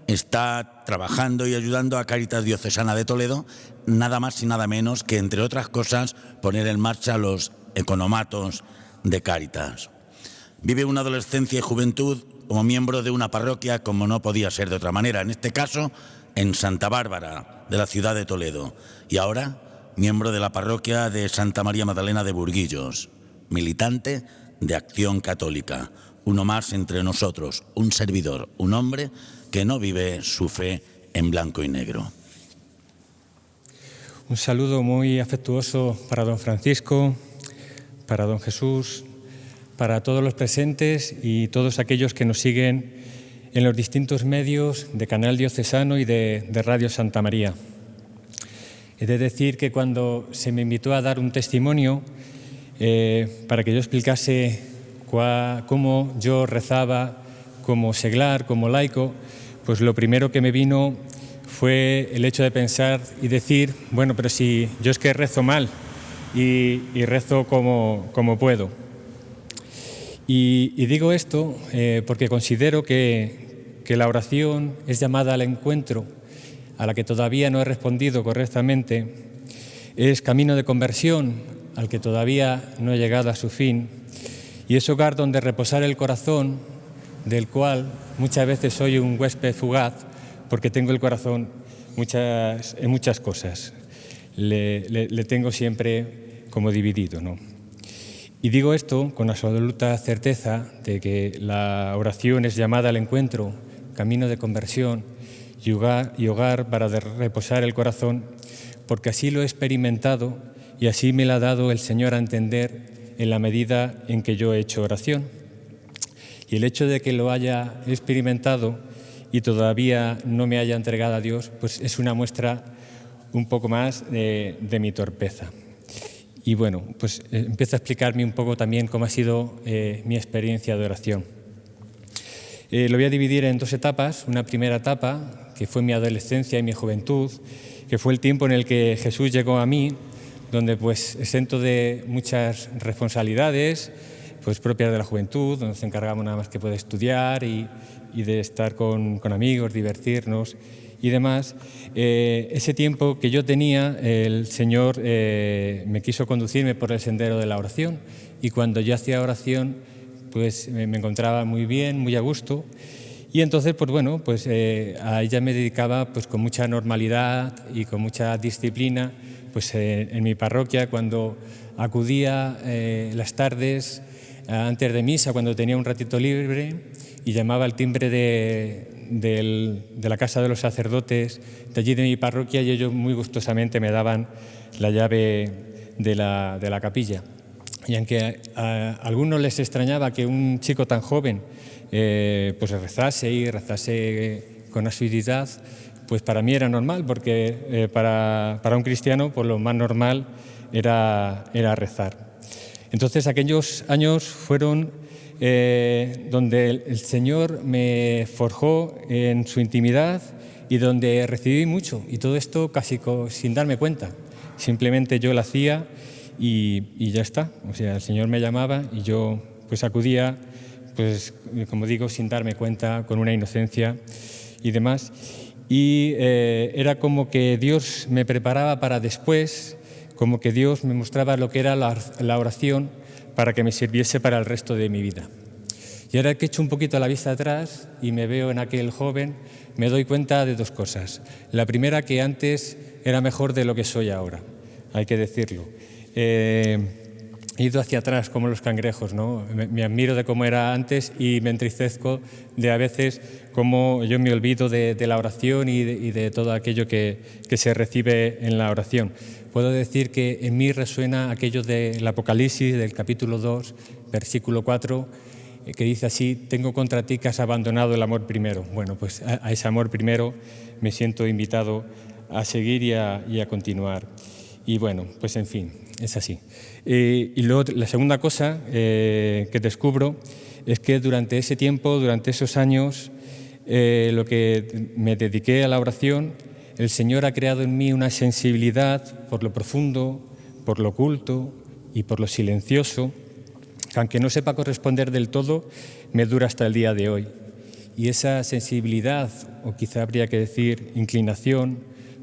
está trabajando y ayudando a Cáritas Diocesana de Toledo, nada más y nada menos que, entre otras cosas, poner en marcha los economatos de Cáritas. Vive una adolescencia y juventud como miembro de una parroquia, como no podía ser de otra manera, en este caso en Santa Bárbara, de la ciudad de Toledo, y ahora miembro de la parroquia de Santa María Magdalena de Burguillos, militante de Acción Católica, uno más entre nosotros, un servidor, un hombre que no vive su fe en blanco y negro. Un saludo muy afectuoso para don Francisco, para don Jesús, para todos los presentes y todos aquellos que nos siguen en los distintos medios de Canal Diocesano y de Radio Santa María. He de decir que cuando se me invitó a dar un testimonio para que yo explicase cómo yo rezaba como seglar, como laico, pues lo primero que me vino fue el hecho de pensar y decir, bueno, pero si yo es que rezo mal y rezo como puedo. Y digo esto porque considero que la oración es llamada al encuentro, a la que todavía no he respondido correctamente, es camino de conversión, al que todavía no he llegado a su fin, y es hogar donde reposar el corazón, del cual muchas veces soy un huésped fugaz, porque tengo el corazón en muchas cosas. Le tengo siempre como dividido, ¿no? Y digo esto con absoluta certeza de que la oración es llamada al encuentro, camino de conversión y hogar para reposar el corazón, porque así lo he experimentado y así me lo ha dado el Señor a entender en la medida en que yo he hecho oración. Y el hecho de que lo haya experimentado y todavía no me haya entregado a Dios, pues es una muestra un poco más de mi torpeza. Y bueno, pues empiezo a explicarme un poco también cómo ha sido mi experiencia de oración. Lo voy a dividir en 2 etapas. Una primera etapa, que fue mi adolescencia y mi juventud, que fue el tiempo en el que Jesús llegó a mí, donde pues exento de muchas responsabilidades pues propias de la juventud, donde nos encargamos nada más que de estudiar y de estar con amigos, divertirnos y demás. Ese tiempo que yo tenía, el Señor me quiso conducirme por el sendero de la oración, y cuando yo hacía oración pues me encontraba muy bien, muy a gusto, y entonces pues bueno, pues a ella me dedicaba pues con mucha normalidad y con mucha disciplina, pues en mi parroquia, cuando acudía las tardes antes de misa, cuando tenía un ratito libre, y llamaba al timbre de la casa de los sacerdotes de allí de mi parroquia, y ellos muy gustosamente me daban la llave de la capilla. Y aunque a algunos les extrañaba que un chico tan joven pues rezase con asiduidad, pues para mí era normal, porque para un cristiano pues lo más normal era rezar. Entonces aquellos años fueron donde el Señor me forjó en su intimidad y donde recibí mucho, y todo esto casi sin darme cuenta. Simplemente yo lo hacía y ya está. O sea, el Señor me llamaba y yo pues acudía, pues como digo, sin darme cuenta, con una inocencia y demás. Y era como que Dios me preparaba para después, como que Dios me mostraba lo que era la oración para que me sirviese para el resto de mi vida. Y ahora que echo un poquito la vista atrás y me veo en aquel joven, me doy cuenta de 2 cosas. La primera, que antes era mejor de lo que soy ahora, hay que decirlo. he ido hacia atrás como los cangrejos, ¿no? Me admiro de cómo era antes y me entristezco de a veces cómo yo me olvido de la oración y de todo aquello que se recibe en la oración. Puedo decir que en mí resuena aquello del Apocalipsis, del capítulo 2, versículo 4, que dice así: tengo contra ti que has abandonado el amor primero. Bueno, pues a ese amor primero me siento invitado a seguir y a continuar. Y bueno, pues en fin, es así. Y luego la segunda cosa que descubro es que durante ese tiempo, durante esos años, lo que me dediqué a la oración, el Señor ha creado en mí una sensibilidad por lo profundo, por lo oculto y por lo silencioso, que aunque no sepa corresponder del todo, me dura hasta el día de hoy. Y esa sensibilidad, o quizá habría que decir inclinación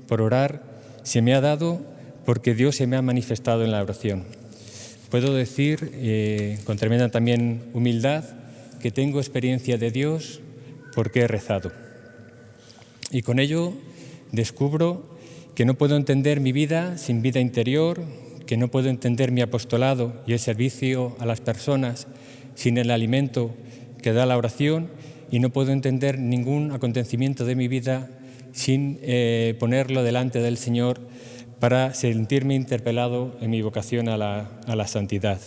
por orar, se me ha dado porque Dios se me ha manifestado en la oración. Puedo decir, con tremenda también humildad, que tengo experiencia de Dios porque he rezado. Y con ello descubro que no puedo entender mi vida sin vida interior, que no puedo entender mi apostolado y el servicio a las personas sin el alimento que da la oración, y no puedo entender ningún acontecimiento de mi vida sin ponerlo delante del Señor para sentirme interpelado en mi vocación a la santidad.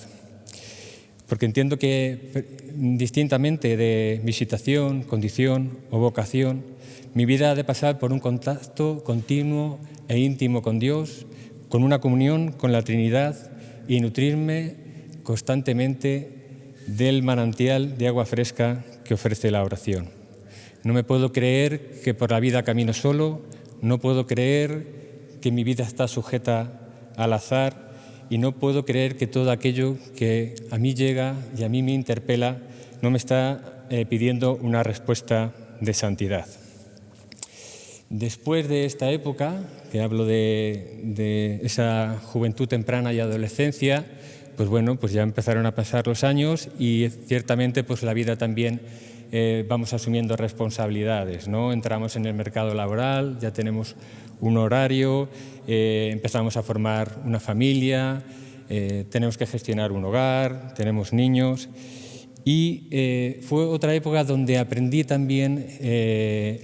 Porque entiendo que, distintamente de mi situación, condición o vocación, mi vida ha de pasar por un contacto continuo e íntimo con Dios, con una comunión con la Trinidad y nutrirme constantemente del manantial de agua fresca que ofrece la oración. No me puedo creer que por la vida camino solo, no puedo creer que mi vida está sujeta al azar y no puedo creer que todo aquello que a mí llega y a mí me interpela no me está pidiendo una respuesta de santidad. Después de esta época, que hablo de esa juventud temprana y adolescencia, pues bueno, pues ya empezaron a pasar los años y ciertamente pues la vida también vamos asumiendo responsabilidades, ¿no? Entramos en el mercado laboral, ya tenemos un horario, empezamos a formar una familia, tenemos que gestionar un hogar, tenemos niños. Y fue otra época donde aprendí también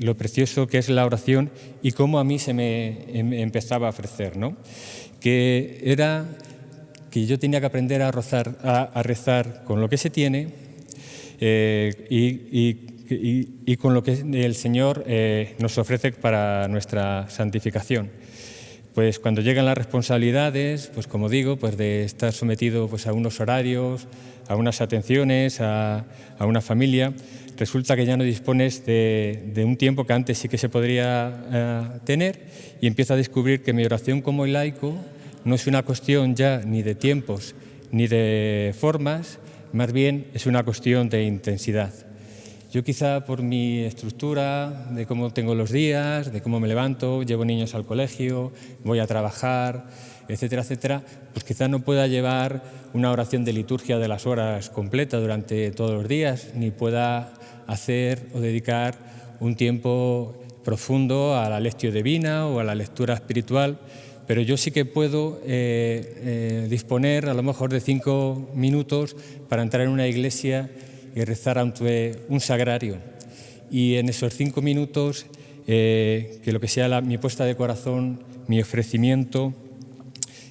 lo precioso que es la oración y cómo a mí se me empezaba a ofrecer, ¿no? Que era que yo tenía que aprender a rezar con lo que se tiene y con lo que el Señor nos ofrece para nuestra santificación. Pues cuando llegan las responsabilidades, pues como digo, pues de estar sometido pues a unos horarios, a unas atenciones, a una familia, resulta que ya no dispones de un tiempo que antes sí que se podría tener, y empiezo a descubrir que mi oración como laico no es una cuestión ya ni de tiempos ni de formas, más bien es una cuestión de intensidad. Yo quizá por mi estructura, de cómo tengo los días, de cómo me levanto, llevo niños al colegio, voy a trabajar, etcétera, etcétera, pues quizá no pueda llevar una oración de liturgia de las horas completa durante todos los días, ni pueda hacer o dedicar un tiempo profundo a la lectio divina o a la lectura espiritual, pero yo sí que puedo disponer a lo mejor de 5 minutos para entrar en una iglesia y rezar ante un sagrario. Y en esos 5 minutos, que lo que sea mi puesta de corazón, mi ofrecimiento,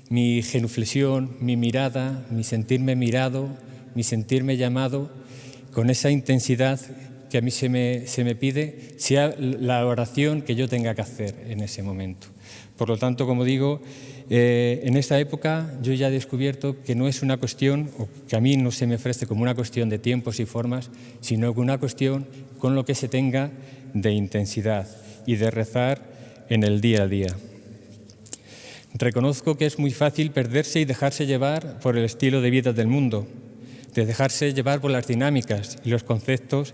mi genuflexión, mi mirada, mi sentirme mirado, mi sentirme llamado, con esa intensidad que a mí se me pide, sea la oración que yo tenga que hacer en ese momento. Por lo tanto, como digo, en esta época yo ya he descubierto que no es una cuestión, o que a mí no se me ofrece como una cuestión de tiempos y formas, sino que una cuestión con lo que se tenga de intensidad y de rezar en el día a día. Reconozco que es muy fácil perderse y dejarse llevar por el estilo de vida del mundo, de dejarse llevar por las dinámicas y los conceptos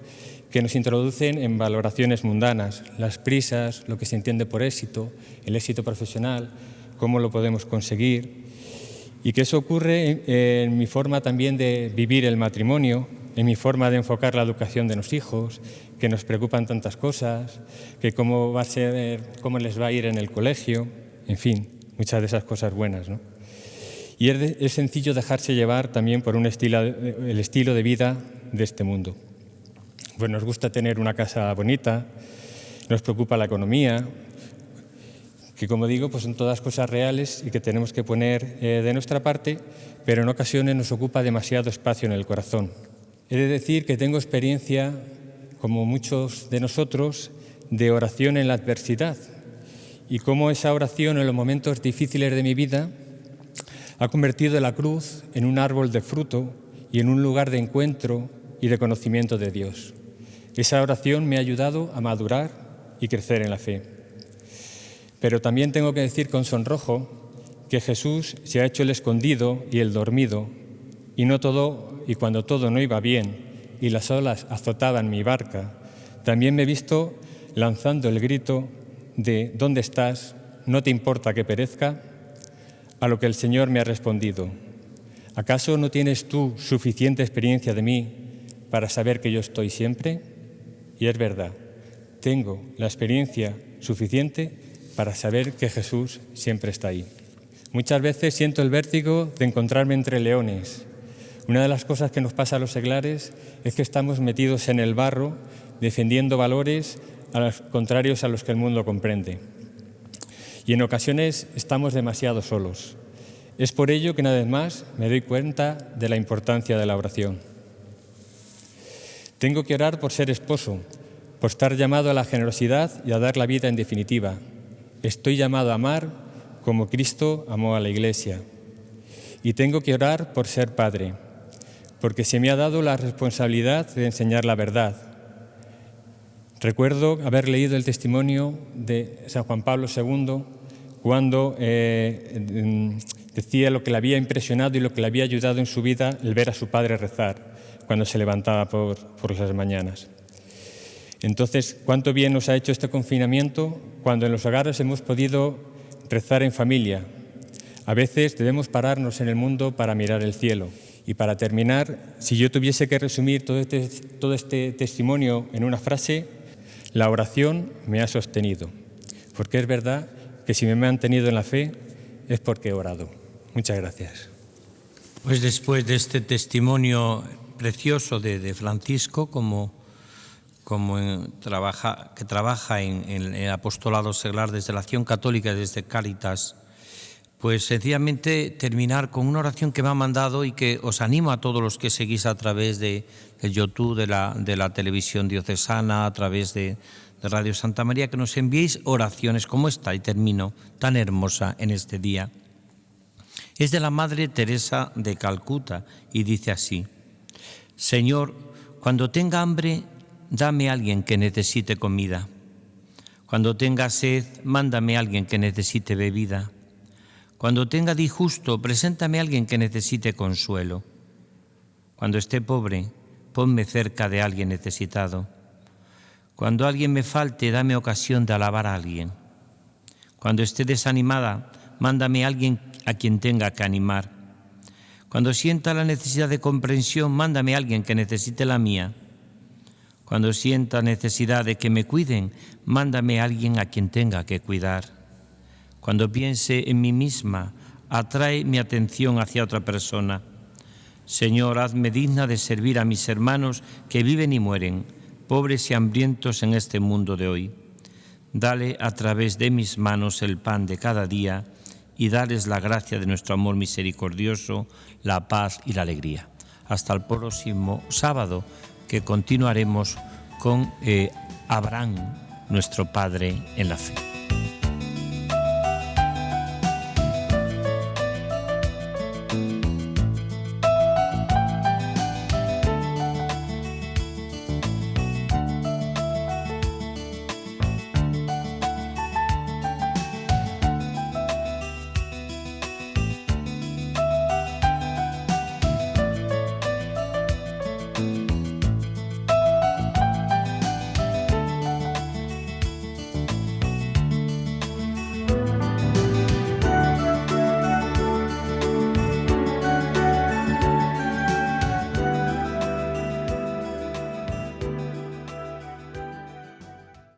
que nos introducen en valoraciones mundanas, las prisas, lo que se entiende por éxito, el éxito profesional, cómo lo podemos conseguir, y que eso ocurre en mi forma también de vivir el matrimonio, en mi forma de enfocar la educación de los hijos, que nos preocupan tantas cosas, que cómo les va a ir en el colegio, en fin, muchas de esas cosas buenas, ¿no? Y es sencillo dejarse llevar también por el estilo de vida de este mundo. Pues nos gusta tener una casa bonita, nos preocupa la economía, que como digo, pues son todas cosas reales y que tenemos que poner de nuestra parte, pero en ocasiones nos ocupa demasiado espacio en el corazón. He de decir que tengo experiencia, como muchos de nosotros, de oración en la adversidad y cómo esa oración en los momentos difíciles de mi vida ha convertido la cruz en un árbol de fruto y en un lugar de encuentro y de conocimiento de Dios. Esa oración me ha ayudado a madurar y crecer en la fe. Pero también tengo que decir con sonrojo que Jesús se ha hecho el escondido y el dormido, y cuando todo no iba bien y las olas azotaban mi barca, también me he visto lanzando el grito de ¿dónde estás? ¿No te importa que perezca? A lo que el Señor me ha respondido: ¿acaso no tienes tú suficiente experiencia de mí para saber que yo estoy siempre? Y es verdad, tengo la experiencia suficiente para saber que Jesús siempre está ahí. Muchas veces siento el vértigo de encontrarme entre leones. Una de las cosas que nos pasa a los seglares es que estamos metidos en el barro, defendiendo valores contrarios a los que el mundo comprende. Y en ocasiones estamos demasiado solos. Es por ello que una vez más me doy cuenta de la importancia de la oración. Tengo que orar por ser esposo, por estar llamado a la generosidad y a dar la vida en definitiva. Estoy llamado a amar como Cristo amó a la Iglesia. Y tengo que orar por ser padre, porque se me ha dado la responsabilidad de enseñar la verdad. Recuerdo haber leído el testimonio de San Juan Pablo II cuando decía lo que le había impresionado y lo que le había ayudado en su vida el ver a su padre rezar cuando se levantaba por las mañanas. Entonces, ¿cuánto bien nos ha hecho este confinamiento cuando en los hogares hemos podido rezar en familia? A veces debemos pararnos en el mundo para mirar el cielo. Y para terminar, si yo tuviese que resumir todo este testimonio en una frase, la oración me ha sostenido, porque es verdad que si me he mantenido en la fe es porque he orado. Muchas gracias. Pues después de este testimonio precioso de Francisco, que trabaja en el apostolado seglar desde la Acción Católica y desde Cáritas, pues sencillamente terminar con una oración que me ha mandado y que os animo a todos los que seguís a través de YouTube, de la televisión diocesana, a través de Radio Santa María, que nos enviéis oraciones como esta, y termino, tan hermosa en este día. Es de la Madre Teresa de Calcuta y dice así: Señor, cuando tenga hambre, dame a alguien que necesite comida. Cuando tenga sed, mándame a alguien que necesite bebida. Cuando tenga disgusto, preséntame a alguien que necesite consuelo. Cuando esté pobre, ponme cerca de alguien necesitado. Cuando alguien me falte, dame ocasión de alabar a alguien. Cuando esté desanimada, mándame a alguien a quien tenga que animar. Cuando sienta la necesidad de comprensión, mándame a alguien que necesite la mía. Cuando sienta necesidad de que me cuiden, mándame a alguien a quien tenga que cuidar. Cuando piense en mí misma, atrae mi atención hacia otra persona. Señor, hazme digna de servir a mis hermanos que viven y mueren, pobres y hambrientos en este mundo de hoy. Dale a través de mis manos el pan de cada día y dales la gracia de nuestro amor misericordioso, la paz y la alegría. Hasta el próximo sábado, que continuaremos con Abraham, nuestro Padre en la fe.